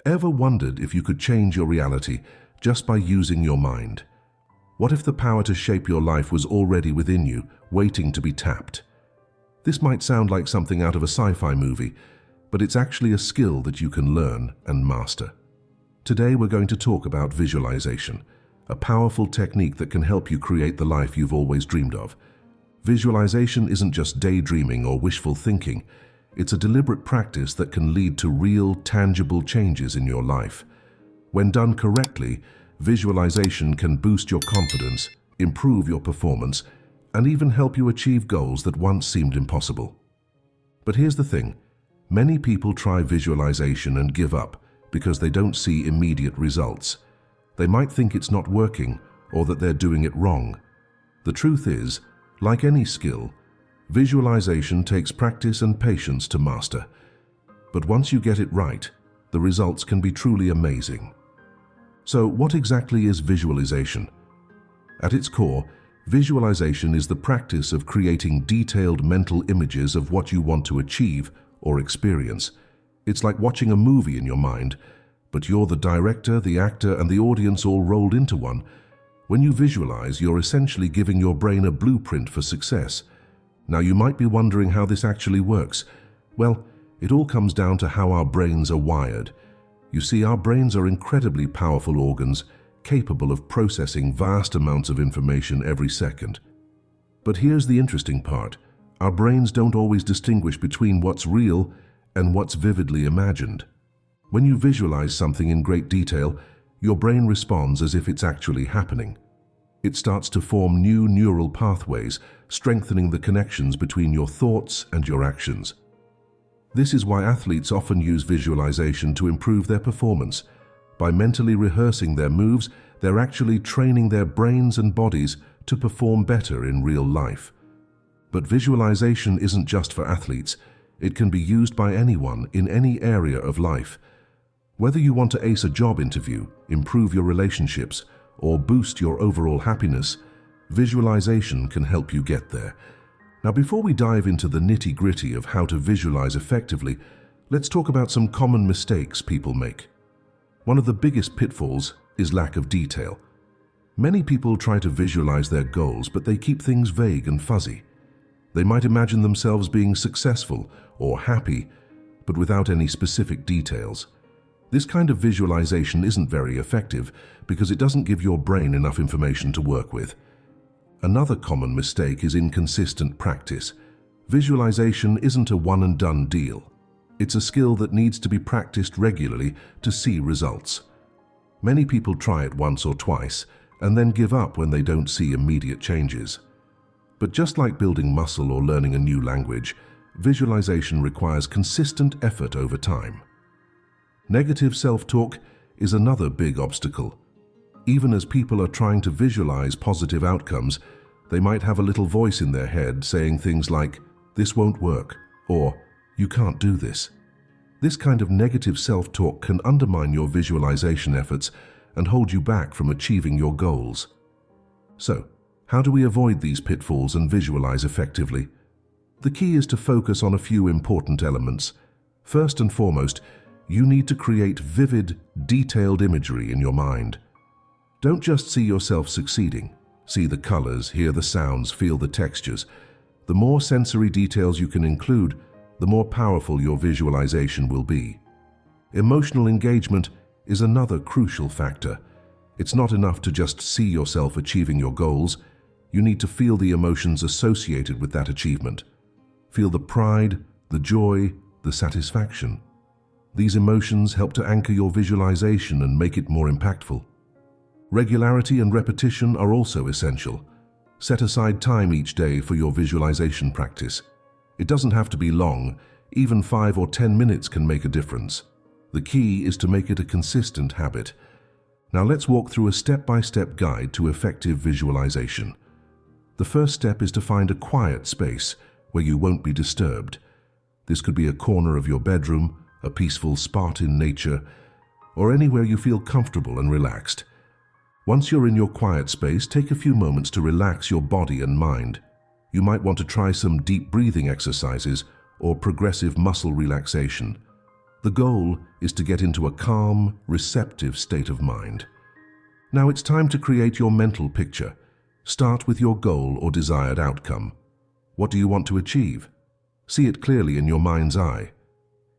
Ever wondered if you could change your reality just by using your mind? What if the power to shape your life was already within you, waiting to be tapped? This might sound like something out of a sci-fi movie, but it's actually a skill that you can learn and master. Today we're going to talk about visualization, a powerful technique that can help you create the life you've always dreamed of. Visualization isn't just daydreaming or wishful thinking. It's a deliberate practice that can lead to real, tangible changes in your life. When done correctly, visualization can boost your confidence, improve your performance, and even help you achieve goals that once seemed impossible. But here's the thing. Many people try visualization and give up because they don't see immediate results. They might think it's not working or that they're doing it wrong. The truth is, like any skill, visualization takes practice and patience to master. But once you get it right, the results can be truly amazing. So what exactly is visualization? At its core, visualization is the practice of creating detailed mental images of what you want to achieve or experience. It's like watching a movie in your mind, but you're the director, the actor, and the audience all rolled into one. When you visualize, you're essentially giving your brain a blueprint for success. Now, you might be wondering how this actually works. Well, it all comes down to how our brains are wired. You see, our brains are incredibly powerful organs, capable of processing vast amounts of information every second. But here's the interesting part. Our brains don't always distinguish between what's real and what's vividly imagined. When you visualize something in great detail, your brain responds as if it's actually happening. It starts to form new neural pathways, strengthening the connections between your thoughts and your actions. This is why athletes often use visualization to improve their performance. By mentally rehearsing their moves, they're actually training their brains and bodies to perform better in real life. But visualization isn't just for athletes. It can be used by anyone in any area of life. Whether you want to ace a job interview, improve your relationships, or boost your overall happiness, visualization can help you get there. Now, before we dive into the nitty-gritty of how to visualize effectively, let's talk about some common mistakes people make. One of the biggest pitfalls is lack of detail. Many people try to visualize their goals, but they keep things vague and fuzzy. They might imagine themselves being successful or happy, but without any specific details. This kind of visualization isn't very effective because it doesn't give your brain enough information to work with. Another common mistake is inconsistent practice. Visualization isn't a one-and-done deal. It's a skill that needs to be practiced regularly to see results. Many people try it once or twice and then give up when they don't see immediate changes. But just like building muscle or learning a new language, visualization requires consistent effort over time. Negative self-talk is another big obstacle. Even as people are trying to visualize positive outcomes, they might have a little voice in their head saying things like, "This won't work," or "You can't do this." This kind of negative self-talk can undermine your visualization efforts and hold you back from achieving your goals. So, how do we avoid these pitfalls and visualize effectively? The key is to focus on a few important elements. First and foremost, you need to create vivid, detailed imagery in your mind. Don't just see yourself succeeding. See the colors, hear the sounds, feel the textures. The more sensory details you can include, the more powerful your visualization will be. Emotional engagement is another crucial factor. It's not enough to just see yourself achieving your goals. You need to feel the emotions associated with that achievement. Feel the pride, the joy, the satisfaction. These emotions help to anchor your visualization and make it more impactful. Regularity and repetition are also essential. Set aside time each day for your visualization practice. It doesn't have to be long. Even 5 or 10 minutes can make a difference. The key is to make it a consistent habit. Now let's walk through a step-by-step guide to effective visualization. The first step is to find a quiet space where you won't be disturbed. This could be a corner of your bedroom, a peaceful spot in nature, or anywhere you feel comfortable and relaxed. Once you're in your quiet space, take a few moments to relax your body and mind. You might want to try some deep breathing exercises or progressive muscle relaxation. The goal is to get into a calm, receptive state of mind. Now it's time to create your mental picture. Start with your goal or desired outcome. What do you want to achieve? See it clearly in your mind's eye.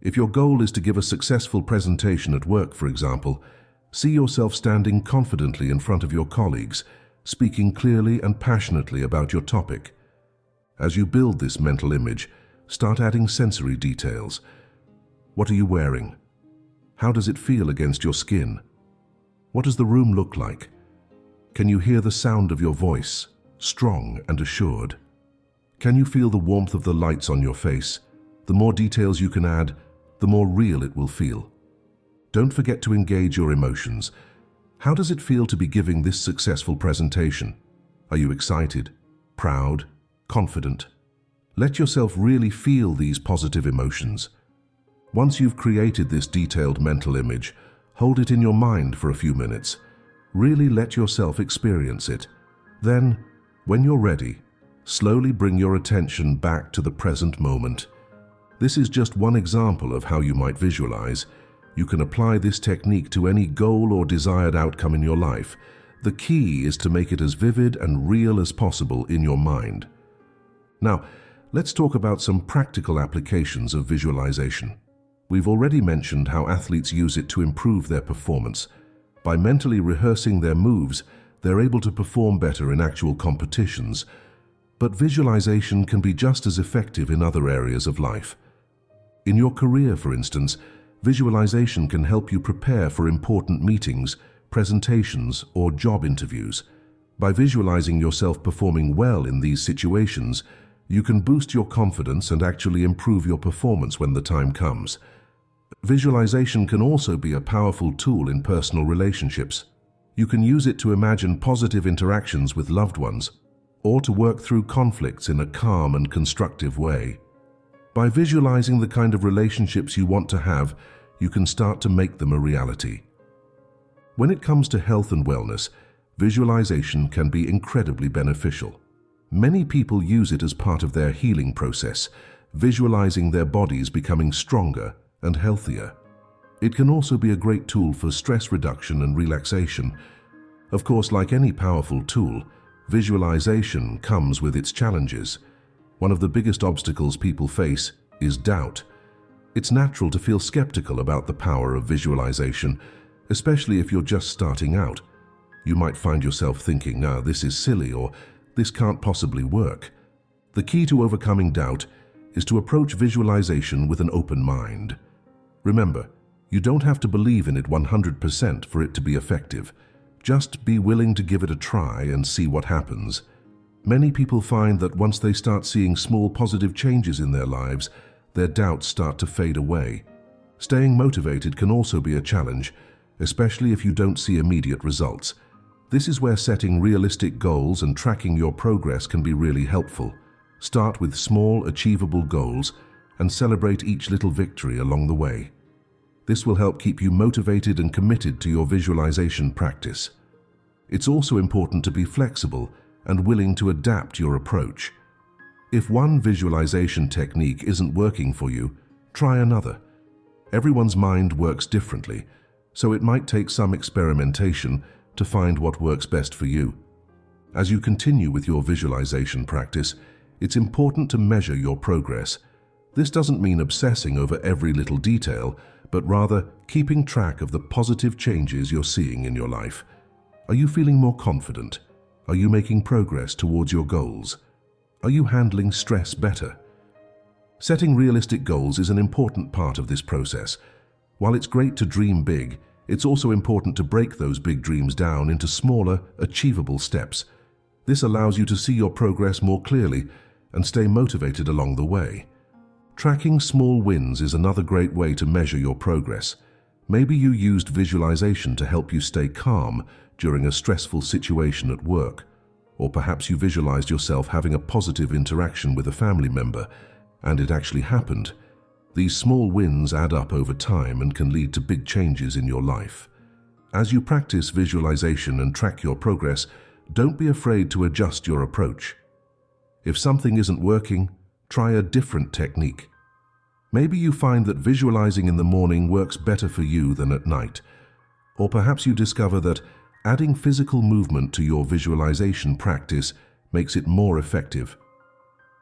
If your goal is to give a successful presentation at work, for example, see yourself standing confidently in front of your colleagues, speaking clearly and passionately about your topic. As you build this mental image, start adding sensory details. What are you wearing? How does it feel against your skin? What does the room look like? Can you hear the sound of your voice, strong and assured? Can you feel the warmth of the lights on your face? The more details you can add, the more real it will feel. Don't forget to engage your emotions. How does it feel to be giving this successful presentation? Are you excited, proud, confident? Let yourself really feel these positive emotions. Once you've created this detailed mental image, hold it in your mind for a few minutes. Really let yourself experience it. Then, when you're ready, slowly bring your attention back to the present moment. This is just one example of how you might visualize. You can apply this technique to any goal or desired outcome in your life. The key is to make it as vivid and real as possible in your mind. Now, let's talk about some practical applications of visualization. We've already mentioned how athletes use it to improve their performance. By mentally rehearsing their moves, they're able to perform better in actual competitions. But visualization can be just as effective in other areas of life. In your career, for instance, visualization can help you prepare for important meetings, presentations, or job interviews. By visualizing yourself performing well in these situations, you can boost your confidence and actually improve your performance when the time comes. Visualization can also be a powerful tool in personal relationships. You can use it to imagine positive interactions with loved ones, or to work through conflicts in a calm and constructive way. By visualizing the kind of relationships you want to have, you can start to make them a reality. When it comes to health and wellness, visualization can be incredibly beneficial. Many people use it as part of their healing process, visualizing their bodies becoming stronger and healthier. It can also be a great tool for stress reduction and relaxation. Of course, like any powerful tool, visualization comes with its challenges. One of the biggest obstacles people face is doubt. It's natural to feel skeptical about the power of visualization, especially if you're just starting out. You might find yourself thinking, this is silly, or this can't possibly work. The key to overcoming doubt is to approach visualization with an open mind. Remember, you don't have to believe in it 100% for it to be effective. Just be willing to give it a try and see what happens. Many people find that once they start seeing small positive changes in their lives, their doubts start to fade away. Staying motivated can also be a challenge, especially if you don't see immediate results. This is where setting realistic goals and tracking your progress can be really helpful. Start with small, achievable goals and celebrate each little victory along the way. This will help keep you motivated and committed to your visualization practice. It's also important to be flexible and willing to adapt your approach. If one visualization technique isn't working for you, try another. Everyone's mind works differently, so it might take some experimentation to find what works best for you. As you continue with your visualization practice, it's important to measure your progress. This doesn't mean obsessing over every little detail, but rather keeping track of the positive changes you're seeing in your life. Are you feeling more confident? Are you making progress towards your goals? Are you handling stress better? Setting realistic goals is an important part of this process. While it's great to dream big, it's also important to break those big dreams down into smaller, achievable steps. This allows you to see your progress more clearly and stay motivated along the way. Tracking small wins is another great way to measure your progress. Maybe you used visualization to help you stay calm during a stressful situation at work. Or perhaps you visualized yourself having a positive interaction with a family member, and it actually happened. These small wins add up over time and can lead to big changes in your life. As you practice visualization and track your progress, don't be afraid to adjust your approach. If something isn't working, try a different technique. Maybe you find that visualizing in the morning works better for you than at night. Or perhaps you discover that adding physical movement to your visualization practice makes it more effective.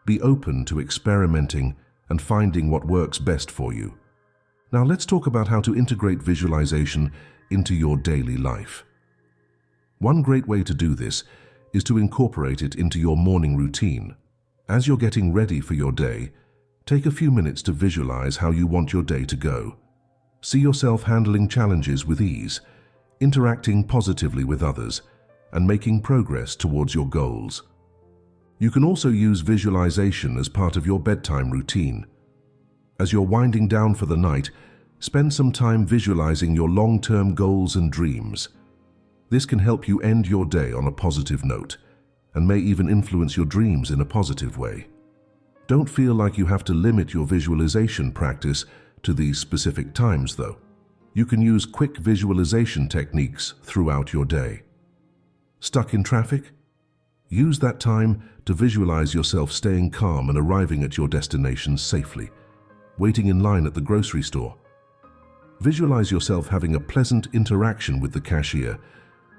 Be open to experimenting and finding what works best for you. Now let's talk about how to integrate visualization into your daily life. One great way to do this is to incorporate it into your morning routine. As you're getting ready for your day, take a few minutes to visualize how you want your day to go. See yourself handling challenges with ease, interacting positively with others, and making progress towards your goals. You can also use visualization as part of your bedtime routine. As you're winding down for the night, spend some time visualizing your long-term goals and dreams. This can help you end your day on a positive note, and may even influence your dreams in a positive way. Don't feel like you have to limit your visualization practice to these specific times, though. You can use quick visualization techniques throughout your day. Stuck in traffic? Use that time to visualize yourself staying calm and arriving at your destination safely. Waiting in line at the grocery store. Visualize yourself having a pleasant interaction with the cashier.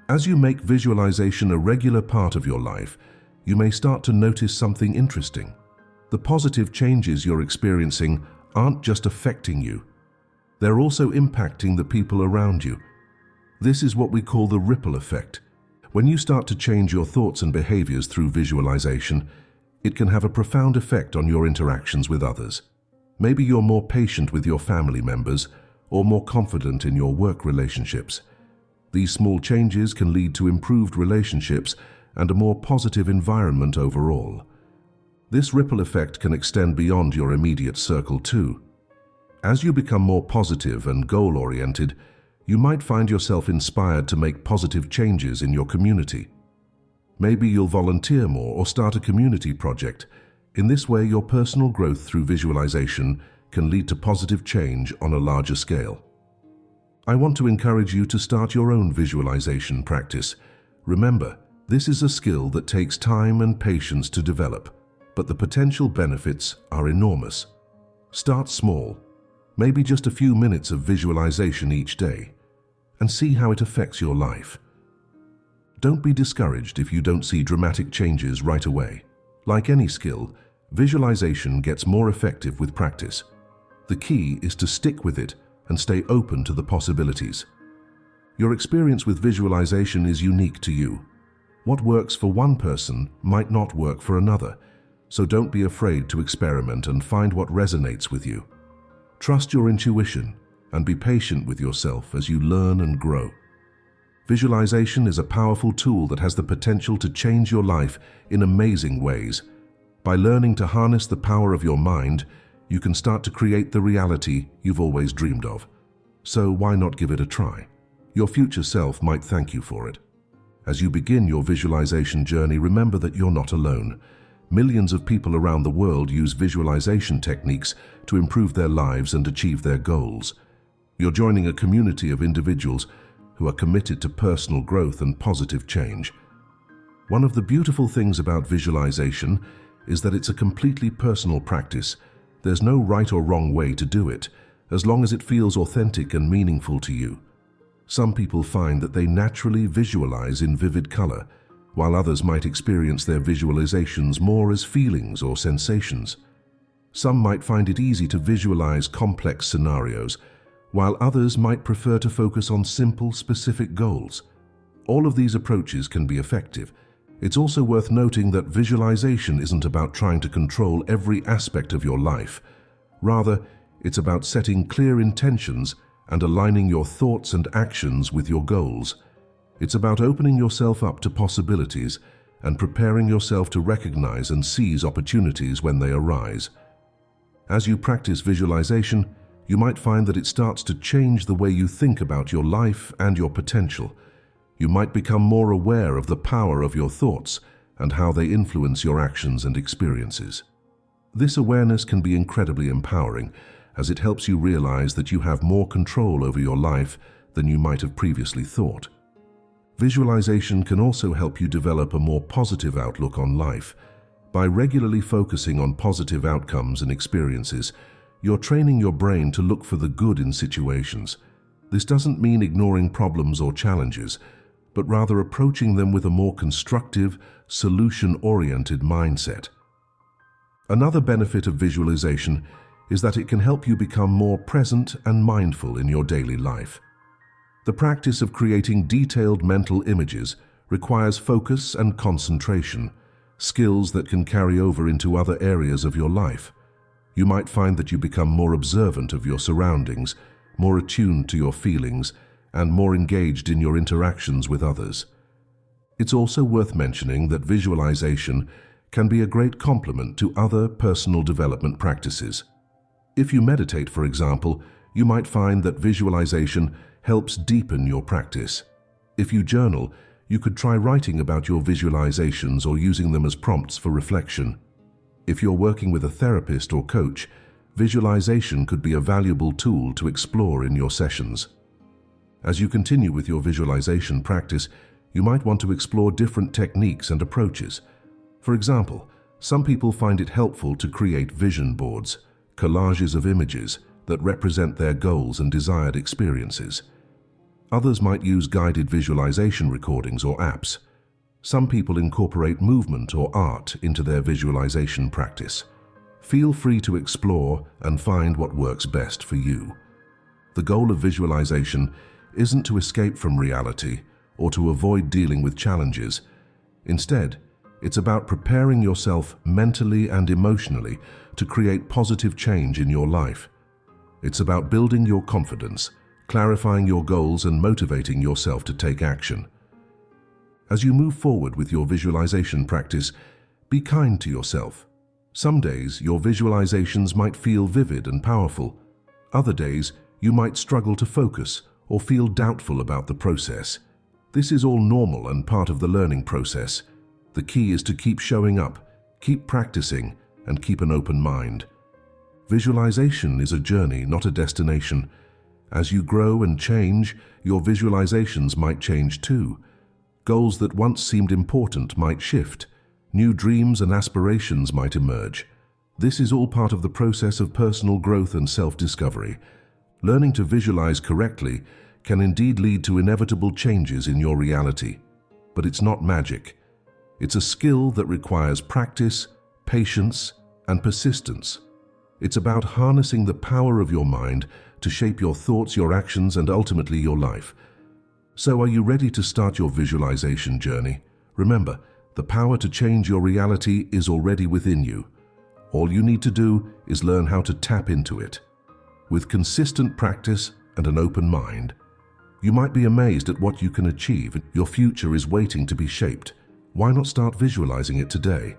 As you make visualization a regular part of your life, you may start to notice something interesting. The positive changes you're experiencing aren't just affecting you. They're also impacting the people around you. This is what we call the ripple effect. When you start to change your thoughts and behaviors through visualization, it can have a profound effect on your interactions with others. Maybe you're more patient with your family members or more confident in your work relationships. These small changes can lead to improved relationships and a more positive environment overall. This ripple effect can extend beyond your immediate circle too. As you become more positive and goal-oriented, you might find yourself inspired to make positive changes in your community. Maybe you'll volunteer more or start a community project. In this way, your personal growth through visualization can lead to positive change on a larger scale. I want to encourage you to start your own visualization practice. Remember, this is a skill that takes time and patience to develop, but the potential benefits are enormous. Start small, maybe just a few minutes of visualization each day, and see how it affects your life. Don't be discouraged if you don't see dramatic changes right away. Like any skill, visualization gets more effective with practice. The key is to stick with it and stay open to the possibilities. Your experience with visualization is unique to you. What works for one person might not work for another, so don't be afraid to experiment and find what resonates with you. Trust your intuition and be patient with yourself as you learn and grow. Visualization is a powerful tool that has the potential to change your life in amazing ways. By learning to harness the power of your mind, you can start to create the reality you've always dreamed of. So why not give it a try? Your future self might thank you for it. As you begin your visualization journey, remember that you're not alone. Millions of people around the world use visualization techniques to improve their lives and achieve their goals. You're joining a community of individuals who are committed to personal growth and positive change. One of the beautiful things about visualization is that it's a completely personal practice. There's no right or wrong way to do it, as long as it feels authentic and meaningful to you. Some people find that they naturally visualize in vivid color, while others might experience their visualizations more as feelings or sensations. Some might find it easy to visualize complex scenarios, while others might prefer to focus on simple, specific goals. All of these approaches can be effective. It's also worth noting that visualization isn't about trying to control every aspect of your life. Rather, it's about setting clear intentions and aligning your thoughts and actions with your goals. It's about opening yourself up to possibilities and preparing yourself to recognize and seize opportunities when they arise. As you practice visualization, you might find that it starts to change the way you think about your life and your potential. You might become more aware of the power of your thoughts and how they influence your actions and experiences. This awareness can be incredibly empowering, as it helps you realize that you have more control over your life than you might have previously thought. Visualization can also help you develop a more positive outlook on life. By regularly focusing on positive outcomes and experiences, You're training your brain to look for the good in situations. This doesn't mean ignoring problems or challenges, but rather approaching them with a more constructive, solution-oriented mindset. Another benefit of visualization is that it can help you become more present and mindful in your daily life. The practice of creating detailed mental images requires focus and concentration, skills that can carry over into other areas of your life. You might find that you become more observant of your surroundings, more attuned to your feelings, and more engaged in your interactions with others. It's also worth mentioning that visualization can be a great complement to other personal development practices. If you meditate, for example, you might find that visualization helps deepen your practice. If you journal, you could try writing about your visualizations or using them as prompts for reflection. If you're working with a therapist or coach, visualization could be a valuable tool to explore in your sessions. As you continue with your visualization practice, you might want to explore different techniques and approaches. For example, some people find it helpful to create vision boards, collages of images that represent their goals and desired experiences. Others might use guided visualization recordings or apps. Some people incorporate movement or art into their visualization practice. Feel free to explore and find what works best for you. The goal of visualization isn't to escape from reality or to avoid dealing with challenges. Instead, it's about preparing yourself mentally and emotionally to create positive change in your life. It's about building your confidence, clarifying your goals, and motivating yourself to take action. As you move forward with your visualization practice, be kind to yourself. Some days, your visualizations might feel vivid and powerful. Other days, you might struggle to focus or feel doubtful about the process. This is all normal and part of the learning process. The key is to keep showing up, keep practicing, and keep an open mind. Visualization is a journey, not a destination. As you grow and change, your visualizations might change too. Goals that once seemed important might shift. New dreams and aspirations might emerge. This is all part of the process of personal growth and self-discovery. Learning to visualize correctly can indeed lead to inevitable changes in your reality. But it's not magic. It's a skill that requires practice, patience, and persistence. It's about harnessing the power of your mind to shape your thoughts, your actions, and ultimately your life. So, are you ready to start your visualization journey? Remember, the power to change your reality is already within you. All you need to do is learn how to tap into it. With consistent practice and an open mind, you might be amazed at what you can achieve. Your future is waiting to be shaped. Why not start visualizing it today?